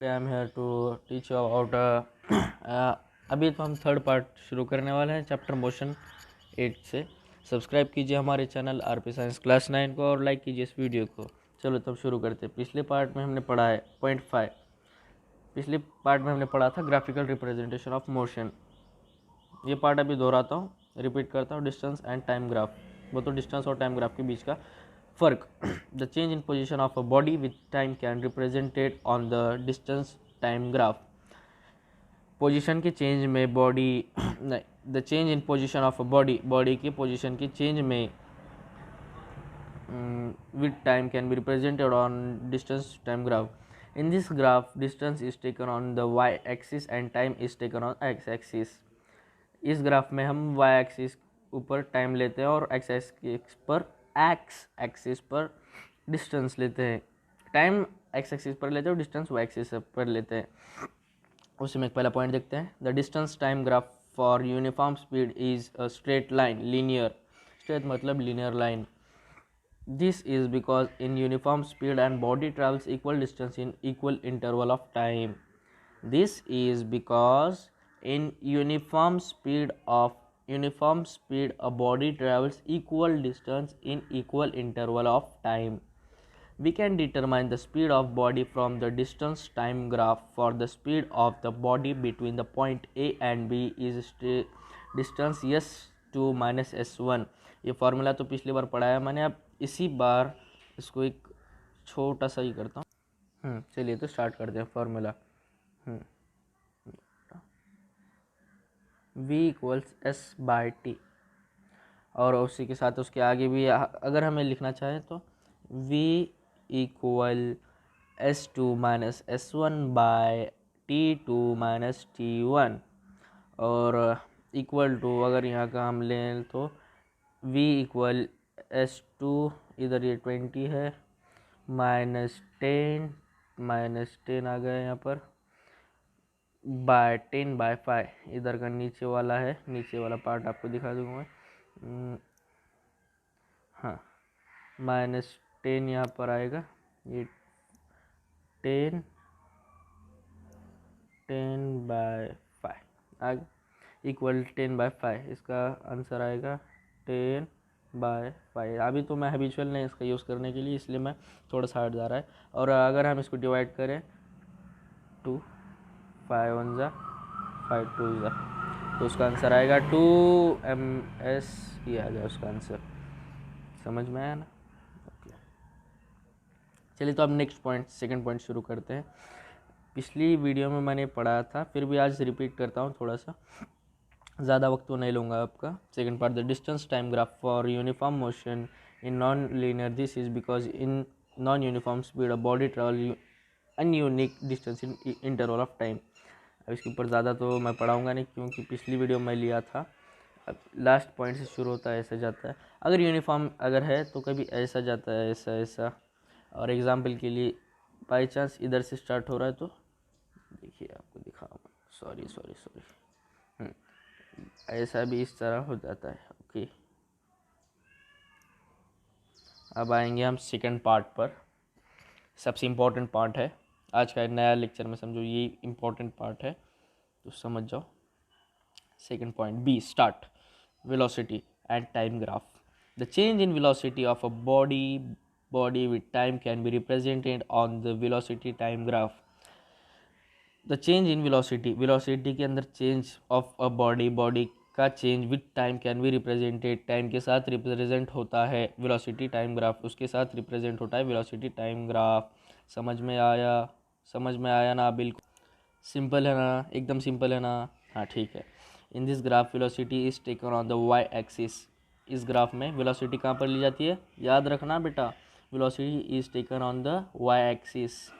I am here to teach you about अभी तो हम थर्ड पार्ट शुरू करने वाले हैं चैप्टर मोशन 8 से। सब्सक्राइब कीजिए हमारे चैनल आरपी साइंस क्लास 9 को और लाइक कीजिए इस वीडियो को। चलो तब शुरू करते हैं। पिछले पार्ट में हमने पढ़ा है पॉइंट 5। पिछले पार्ट में हमने पढ़ा था ग्राफिकल रिप्रेजेंटेशन ऑफ मोशन। ये पार्ट अभी दोहराता हूँ, रिपीट करता हूँ। डिस्टेंस एंड टाइम ग्राफ, वो तो डिस्टेंस और टाइम ग्राफ के बीच का फर्क। The change in position of a body with time can represented on the distance time graph. Position के चेंज में बॉडी नहीं, the change in position of a body की पोजीशन की चेंज में with time can be represented on distance time graph. In this graph, distance is taken on the y-axis and time is taken on x-axis. इस graph में हम y-axis ऊपर time लेते हैं और x-axis पर डिस्टेंस लेते हैं। टाइम x-axis पर लेते हैं और डिस्टेंस y-axis पर लेते हैं। उसी में एक पहला पॉइंट देखते हैं। The distance time graph for uniform speed is a straight line, linear. Straight मतलब linear line. This is because in uniform speed and body travels equal distance in equal interval of time. This is because in uniform speed a body travels equal distance in equal interval of time. We can determine the speed of body from the distance time graph. For the speed of the body between the point A and B is distance s2 minus s1. ये formula तो पिछली बार पढ़ाया मैंने, अब इसी बार इसको एक छोटा सा ही करता हूँ। चलिए तो स्टार्ट करते हैं formula. v equals S by T, और उसी के साथ उसके आगे भी अगर हमें लिखना चाहे तो v equal S two minus S one by T two minus T one, और इक्वल टू अगर यहाँ का हम लें तो v इक्वल एस टू, इधर ये 20 है, माइनस टेन आ गया यहाँ पर, बाय 10 बाय 5, इधर का नीचे वाला है, नीचे वाला पार्ट आपको दिखा दूंगा मैं। हाँ, माइनस 10 यहाँ पर आएगा, ये 10 बाय 5 आ गया, इक्वल 10 बाय 5। इसका आंसर आएगा 10 बाय 5। अभी तो मैं हैबिचुअल नहीं इसका यूज़ करने के लिए, इसलिए मैं थोड़ा सा हट जा रहा है। और अगर हम इसको डिवाइड करें 2 5 1 जा 5 2 जा, तो उसका आंसर आएगा 2 ms। ये आ गया उसका आंसर। समझ में आया ना? ओके, चलिए तो अब नेक्स्ट पॉइंट, सेकंड पॉइंट शुरू करते हैं। पिछली वीडियो में मैंने पढ़ाया था, फिर भी आज रिपीट करता हूँ थोड़ा सा, ज़्यादा वक्त तो नहीं लूँगा आपका। Second part, the distance time graph for uniform motion in non linear. This is because in non uniform speed a body travel unequal distance in interval of time. अब इसके ऊपर ज़्यादा तो मैं पढ़ाऊँगा नहीं, क्योंकि पिछली वीडियो में लिया था। अब लास्ट पॉइंट से शुरू होता है, ऐसा जाता है। अगर यूनिफॉर्म अगर है तो कभी ऐसा जाता है, ऐसा ऐसा। और एग्जाम्पल के लिए बाई चांस इधर से स्टार्ट हो रहा है तो देखिए, आपको दिखाऊँगा। सॉरी, ऐसा भी इस तरह हो जाता है। ओके, अब आएंगे हम सेकंड पार्ट पर। सबसे इम्पोर्टेंट पार्ट है आज का नया लेक्चर में, समझो ये इम्पोर्टेंट पार्ट है तो समझ जाओ। Second point B, start, velocity and time graph. The change in velocity of a body with time can be represented on the velocity time graph. The change in velocity के अंदर change of a body का change with time can be represented, time के साथ represent होता है velocity time graph, उसके साथ represent होता है वेलोसिटी टाइम ग्राफ। समझ में आया ना? बिल्कुल सिंपल है ना, एकदम सिंपल है ना? हाँ ठीक है। In this graph velocity is taken on the Y axis. इस ग्राफ में वेलोसिटी कहाँ पर ली जाती है, याद रखना बेटा, velocity is taken on the Y axis.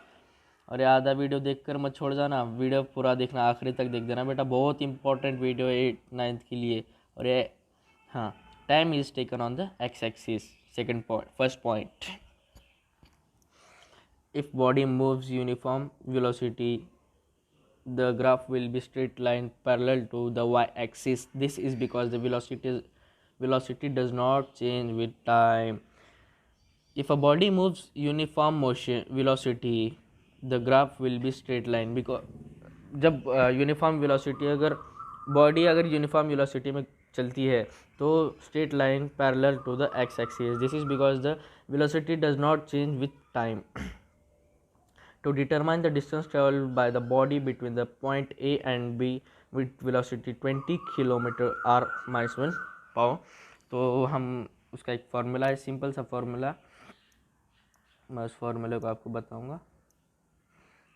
और ये आधा वीडियो देखकर मत छोड़ जाना, वीडियो पूरा देखना, आखिरी तक देख देना बेटा, बहुत इंपॉर्टेंट वीडियो है 8th-9th के लिए। और ये हाँ, time is taken on the X axis. Second point, first point, if body moves uniform velocity the graph will be straight line parallel to the y-axis. This is because the velocity does not change with time. If a body moves uniform motion velocity, the graph will be straight line, because जब uniform velocity अगर body अगर uniform velocity में चलती है तो straight line parallel to the X axis. This is because the velocity does not change with time. To determine the distance traveled by the body between the point A and B with velocity 20 km/h -1 पाओ, तो हम उसका एक formula है, simple सा formula, मैं उस फार्मूले को आपको बताऊंगा.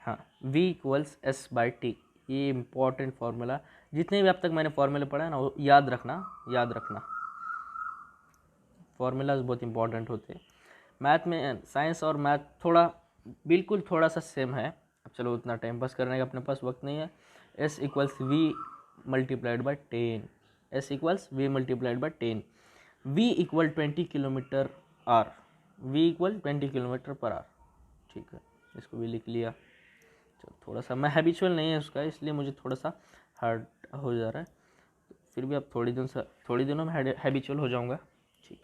हाँ, V equals S by T. ये इम्पॉर्टेंट फार्मूला, जितने भी अब तक मैंने फार्मूले पढ़ा है ना वो याद रखना. फार्मूलाज बहुत इंपॉर्टेंट होते हैं मैथ में. साइंस और मैथ बिल्कुल थोड़ा सा सेम है. अब चलो उतना टाइम पास करने का अपने पास वक्त नहीं है. S equals V multiplied by 10. S equals V multiplied by 10. V equal 20 kilometre hour. V equal 20 kilometre per hour. ठीक है, इसको भी लिख लिया. चलो थोड़ा सा मैं हैबिचुअल नहीं है उसका, इसलिए मुझे थोड़ा सा हार्ड हो जा रहा है. फिर भी अब थोड़ी दिनों में हैबिचुअल हो जाऊँगा. ठीक.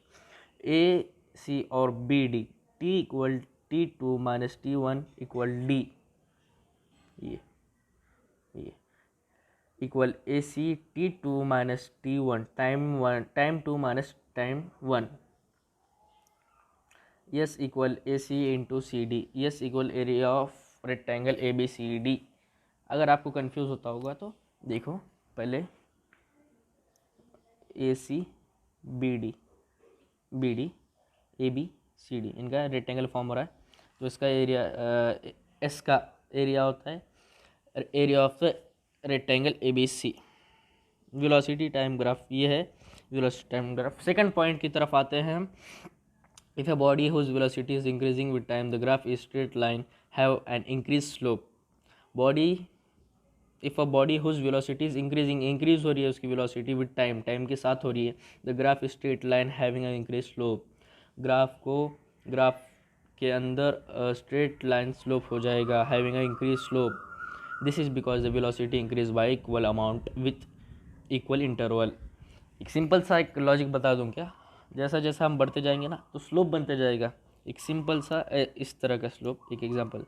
A C और B D T equal T2 minus T1 equal D. ये equal AC T2 minus T1 time 2 minus time 1. Yes equal AC into CD. Yes equal area of rectangle ABCD. अगर आपको confuse होता होगा तो देखो पहले AC BD ABCD इनका rectangle form हो रहा है, तो इसका एरिया एस का एरिया होता है area of the rectangle ABC. Velocity time graph ये है velocity time graph. Second point की तरफ आते हैं हम. If a body whose velocity is increasing with time the graph is straight line have an increase slope. If a body whose velocity is increase हो रही है उसकी वेलोसिटी विद टाइम के साथ हो रही है. The graph straight line having an increase slope. Graph के अंदर स्ट्रेट लाइन स्लोप हो जाएगा having a increase slope. This is because the velocity increase y equal amount with equal interval. एक सिंपल सा एक लॉजिक बता दूं क्या. जैसा जैसा हम बढ़ते जाएंगे ना तो स्लोप बनते जाएगा. एक सिंपल सा इस तरह का स्लोप, एक एग्जांपल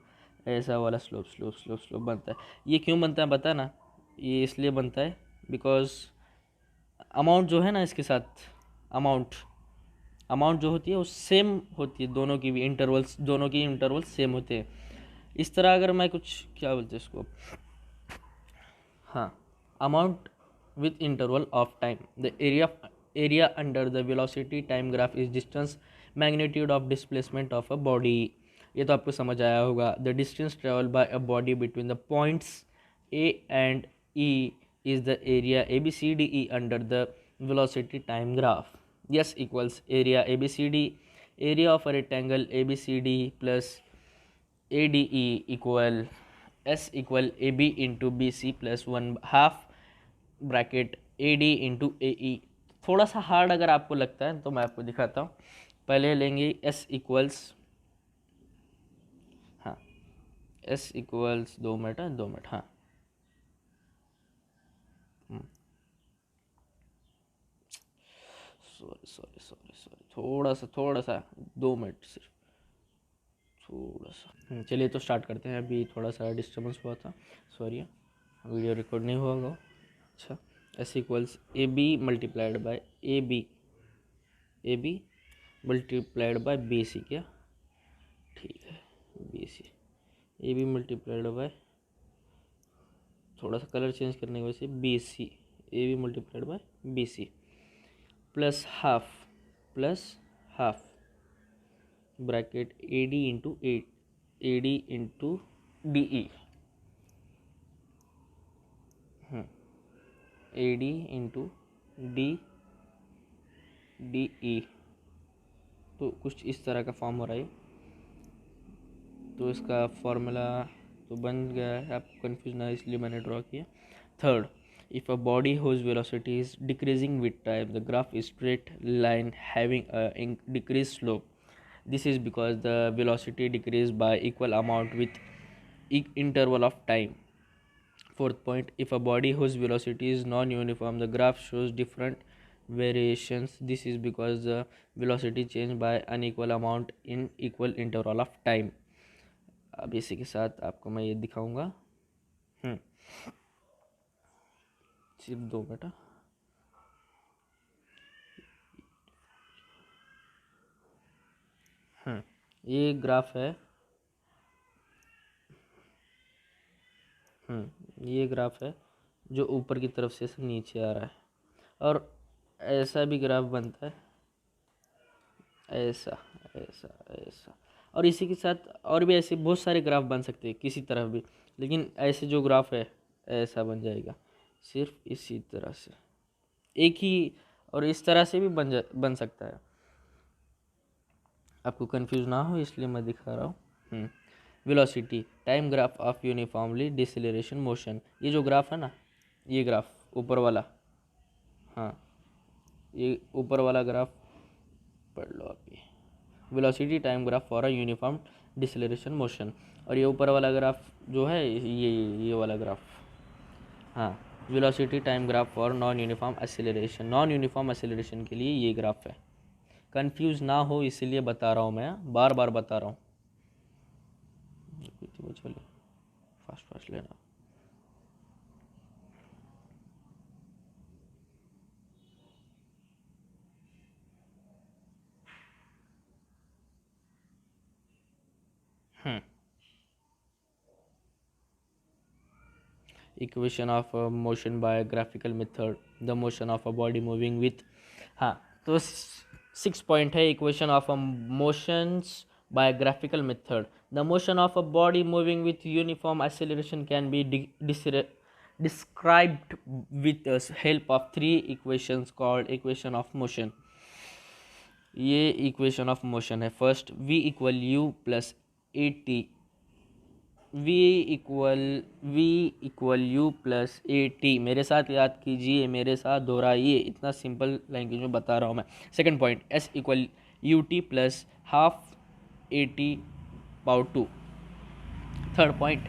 ऐसा वाला स्लोप बनता है. ये क्यों बनता है पता है ना. ये इसलिए बनता है बिकॉज अमाउंट जो है ना इसके साथ अमाउंट जो होती है वो सेम होती है. दोनों की इंटरवल्स सेम होते हैं. इस तरह अगर मैं कुछ क्या बोलते हैं इसको, हाँ, amount with interval of time. The area under the velocity time graph is distance magnitude of displacement of a body. ये तो आपको समझ आया होगा. The distance travel by a body between the points A and E is the area ABCDE under the velocity time graph. Yes equals area ABCD. Area of a rectangle ABCD plus ADE equal S equal AB into BC plus 1/2 bracket AD into AE. थोड़ा सा hard अगर आपको लगता है तो मैं आपको दिखाता हूँ. पहले लेंगे S इक्वल्स, हाँ, S इक्वल्स 2 मिनट, हाँ, सॉरी थोड़ा सा 2 मिनट सिर्फ, थोड़ा सा. चलिए तो स्टार्ट करते हैं. अभी थोड़ा सा डिस्टर्बेंस हुआ था, सॉरी, वीडियो रिकॉर्ड नहीं हुआ होगा. अच्छा, S equals AB multiplied by AB multiplied by BC. क्या ठीक है, BC AB मल्टीप्लाइड बाय, थोड़ा सा कलर चेंज करने की वजह से BC AB multiplied by BC plus half bracket AD into DE. AD into DE. तो कुछ इस तरह का फॉर्म हो रहा है. तो इसका फॉर्मूला तो बन गया है, आप कंफ्यूज ना इसलिए मैंने ड्रॉ किया. Third, if a body whose velocity is decreasing with time the graph is straight line having a decreased slope. This is because the velocity decreased by equal amount with interval of time. Fourth point, if a body whose velocity is non-uniform the graph shows different variations. This is because the velocity changed by unequal amount in equal interval of time. अब इसी के साथ आपको मैं ये दिखाऊंगा। सिर्फ 2 minute. ये ग्राफ है। ये ग्राफ है जो ऊपर की तरफ से नीचे आ रहा है, और ऐसा भी ग्राफ बनता है, ऐसा ऐसा ऐसा। और इसी के साथ और भी ऐसे बहुत सारे ग्राफ बन सकते हैं किसी तरह भी, लेकिन ऐसे जो ग्राफ है ऐसा बन जाएगा सिर्फ इसी तरह से, एक ही। और इस तरह से भी बन सकता है। आपको कंफ्यूज ना हो इसलिए मैं दिखा रहा हूँ। Velocity time graph of uniformly deceleration motion, ये जो ग्राफ है ना, ये ग्राफ ऊपर वाला, हाँ ये ऊपर वाला ग्राफ पढ़ लो आप। ये velocity time graph for a uniform deceleration motion, और ये ऊपर वाला ग्राफ जो है ये वाला ग्राफ, हाँ velocity time graph for non uniform acceleration. Non uniform acceleration के लिए ये ग्राफ है। कंफ्यूज ना हो इसीलिए बता रहा हूँ, मैं बार बार बता रहा हूँ। चलिए फास्ट फास्ट लेना। Equation of motion by graphical method, the motion of a body moving with, हाँ तो 6 पॉइंट है। Equation of a motions by graphical method, the motion of a body moving with uniform acceleration can be described with the help of 3 equations called equation of motion. ये equation of motion है। First v equal u plus A T, v equal U plus A T. मेरे साथ याद कीजिए, मेरे साथ दोहराइए, इतना simple language में बता रहा हूँ मैं। Second point s equal U T plus half A T power 2। Third point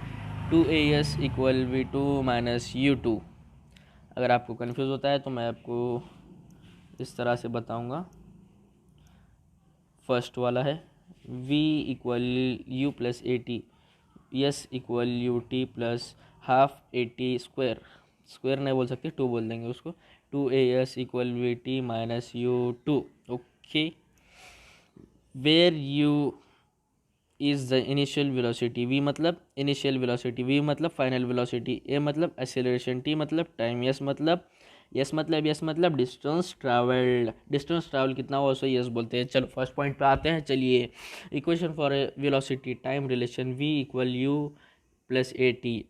2as equal v2 minus u2। अगर आपको कंफ्यूज होता है तो मैं आपको इस तरह से बताऊंगा। फर्स्ट वाला है v equal U plus A T, S equal U T plus half A T square, square नहीं बोल सकते 2 बोल देंगे उसको, 2as equal V T minus U two. Okay, where U is the initial velocity, v मतलब initial velocity, v मतलब final velocity, a मतलब acceleration, t मतलब टाइम, s मतलब डिस्टेंस ट्रैवल्ड। डिस्टेंस ट्रैवल कितना हुआ उसे यस बोलते हैं। चलो फर्स्ट पॉइंट पे आते हैं। चलिए, equation for a velocity time relation v equal U plus A T.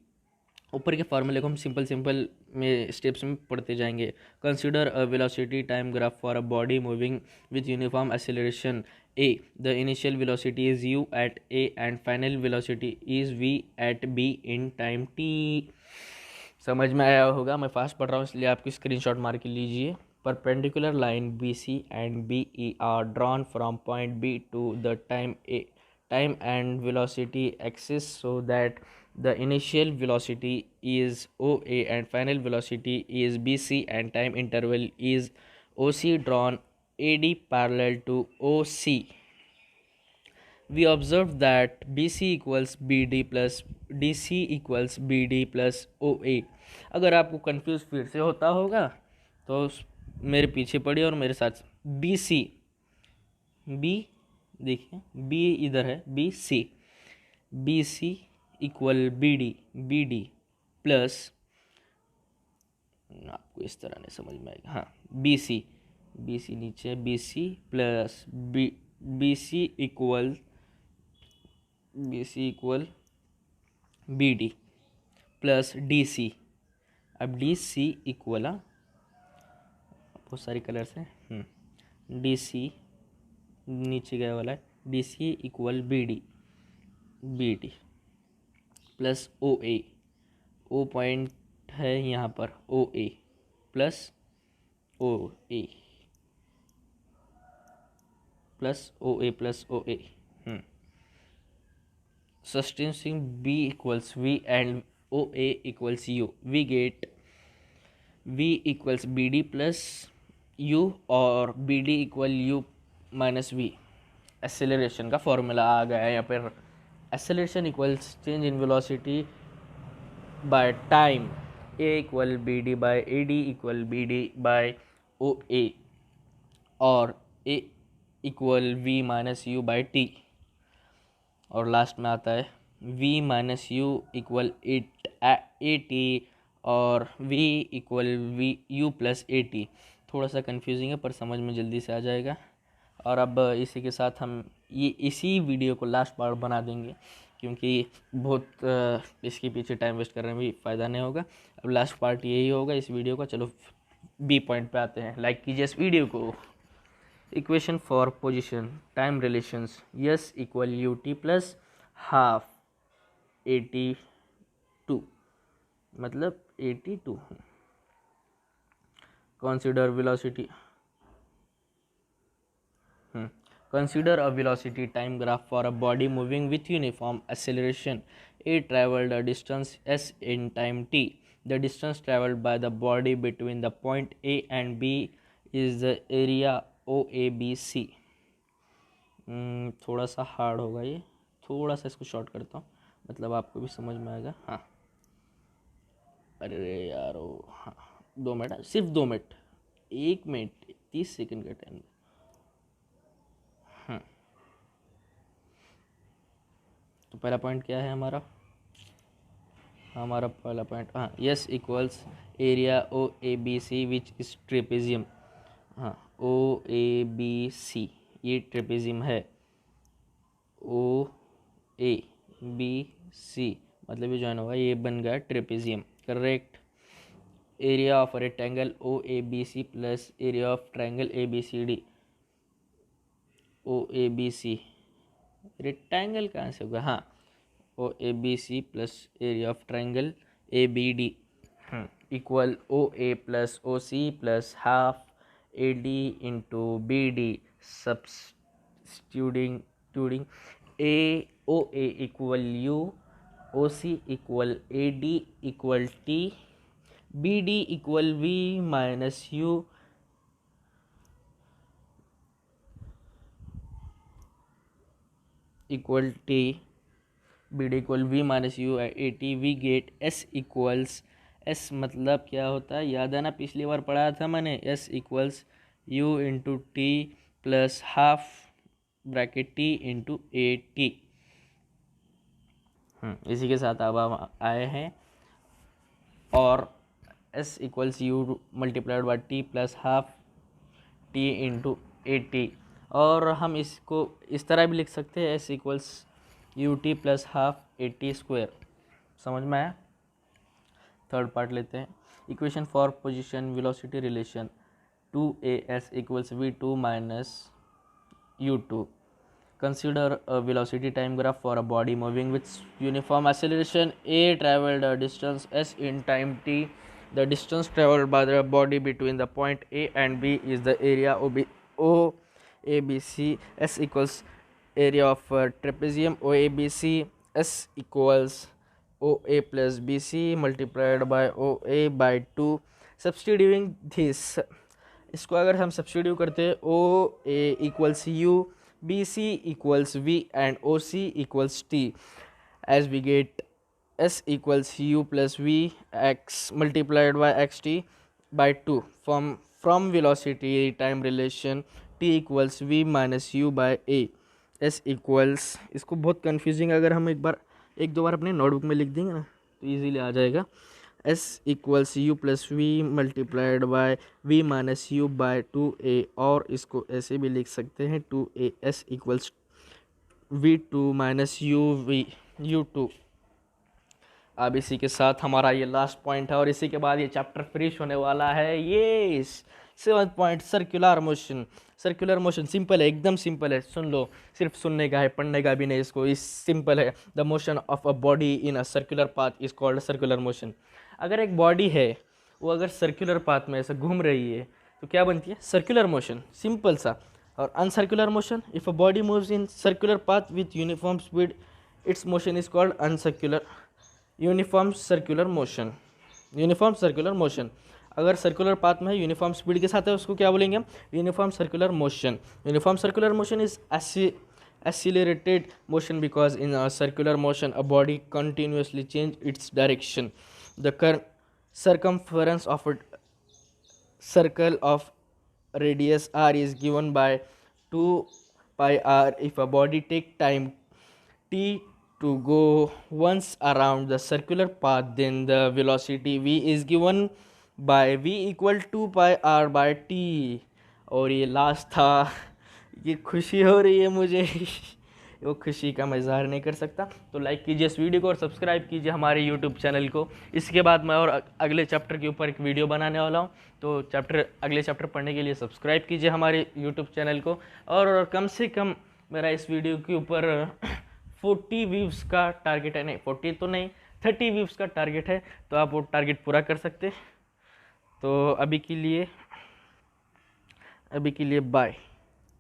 ऊपर के फार्मूले को हम सिंपल में स्टेप्स में पढ़ते जाएंगे। Consider a velocity time graph for a body moving with uniform acceleration a, the initial velocity is u at a and final velocity is v at b in time t। समझ में आया होगा, मैं fast पढ़ रहा हूँ इसलिए आपकी स्क्रीनशॉट मार के लीजिए। Perpendicular line B C and B E are drawn from point B to the time and velocity axis so that the initial velocity is oa and final velocity is bc and time interval is oc drawn AD parallel to OC। We observe that BC equals BD plus DC equals BD plus OA। अगर आपको confuse फिर से होता होगा तो मेरे पीछे पड़िए और मेरे साथ। BC, B देखिए B इधर है, BC इक्वल BD प्लस, आपको इस तरह नहीं समझ में आएगा, हाँ BC नीचे BC plus BC equal BD plus DC। अब DC इक्वल, बहुत सारी कलर्स हैं, DC नीचे गया वाला है, DC equal BD plus OA, O point है यहाँ पर, OA plus OA plus OA। Substituting B equals V and OA equals U, we get V equals BD plus U और BD equal U minus V। Acceleration का formula आ गया है यहाँ पर acceleration equals change in velocity by time, a equal bd by ad equal bd by oa, और a equal v minus U by T, और last में आता है v minus U equal A T और v equal V U plus A T. थोड़ा सा confusing है पर समझ में जल्दी से आ जाएगा। और अब इसी के साथ हम ये इसी वीडियो को लास्ट पार्ट बना देंगे, क्योंकि बहुत इसके पीछे टाइम वेस्ट करने में भी फ़ायदा नहीं होगा। अब लास्ट पार्ट यही होगा इस वीडियो का। चलो बी पॉइंट पे आते हैं। लाइक कीजिए इस वीडियो को। Equation for position time relations, yes equal U T plus half 82, मतलब 82। Consider velocity, consider a velocity time graph for a body moving with uniform acceleration. A traveled a distance s in time t. The distance traveled by the body between the point A and B is the area OABC. थोड़ा सा hard होगा ये, थोड़ा सा इसको short करता हूँ, मतलब आपको भी समझ में आएगा। हाँ अरे यार हाँ 2 मिनट, सिर्फ 2 मिनट, 1 मिनट 30 सेकंड का टाइम। तो पहला पॉइंट क्या है हमारा पहला पॉइंट, हाँ S equals area O A B C which is trapezium. हाँ ओ ए बी सी ये ट्रेपेजियम है, ओ ए बी सी मतलब ये ज्वाइन होगा, ये बन गया trapezium, correct. Area of rectangle O A B C plus area of triangle A B C D. O A B C rectangle कहाँ से होगा, हाँ O A B C plus area of triangle A B D equal O A plus O C plus half A D into B D. Substituting a O A equal u, O C equal A D equal T, B D equal V minus U equal T, B D equal V minus U A T. We get S equals, S मतलब क्या होता है याद है ना, पिछली बार पढ़ाया था मैंने, S equals you into T plus half bracket T into A T. इसी के साथ अब हम आए हैं, और S equals you multiplied by T plus half T into A T. और हम इसको इस तरह भी लिख सकते हैं, S equals you T plus half A T square. समझ में आया। थर्ड पार्ट लेते हैं। Equation for position velocity relation 2as equals v2 minus u2। Consider a velocity time graph for a body moving with uniform acceleration. a traveled a distance s in time t. The distance traveled by the body between the point A and B is the area OABC. S equals area of trapezium OABC. S equals OA plus BC multiplied by OA by 2. Substituting this, इसको अगर हम substitute करते हैं, OA equals U, BC equals V and OC equals T, as we get S equals U plus V x multiplied by xt by 2 from velocity time relation T equals V minus U by A. S equals, इसको बहुत confusing, अगर हम एक दो बार अपने notebook में लिख देंगे ना तो इजीली आ जाएगा। S equals U plus V multiplied by V minus U by 2A, और इसको ऐसे भी लिख सकते हैं 2A S equals V2 minus U2। अब इसी के साथ हमारा ये लास्ट पॉइंट है, और इसी के बाद ये चैप्टर फिनिश होने वाला है। ये 7th point circular motion. Circular motion simple है, एकदम सिंपल है, सुन लो, सिर्फ सुनने का है, पढ़ने का भी नहीं इसको। इस सिंपल है, the motion of a body in a circular path is called circular मोशन। अगर एक बॉडी है वो अगर सर्कुलर पाथ में ऐसा घूम रही है तो क्या बनती है, सर्कुलर मोशन, सिंपल सा। और uncircular motion, if a body moves in circular path with uniform speed its motion is called uncircular uniform circular motion. यूनिफॉर्म सर्कुलर मोशन अगर सर्कुलर पाथ में है, यूनिफॉर्म स्पीड के साथ है, उसको क्या बोलेंगे हम, यूनिफॉर्म सर्कुलर मोशन। यूनिफॉर्म circular motion is accelerated motion because in a circular motion a body continuously change its direction. The circumference of a circle of radius r is given by 2 pi r. If a body take time t to go once around the circular path, then the velocity v is given by v equal 2 pi r by t. और ये last था, ये खुशी हो रही है मुझे वो खुशी का मैं इजहार नहीं कर सकता। तो लाइक कीजिए इस वीडियो को और सब्सक्राइब कीजिए हमारे यूट्यूब चैनल को। इसके बाद मैं और अगले चैप्टर के ऊपर एक वीडियो बनाने वाला हूँ, तो अगले चैप्टर पढ़ने के लिए सब्सक्राइब कीजिए हमारे यूट्यूब चैनल को। और कम से कम मेरा इस वीडियो के ऊपर 40 व्यूज़ का टारगेट है, नहीं 40 तो नहीं 30 व्यूज़ का टारगेट है, तो आप वो टारगेट पूरा कर सकते। तो अभी के लिए बाय।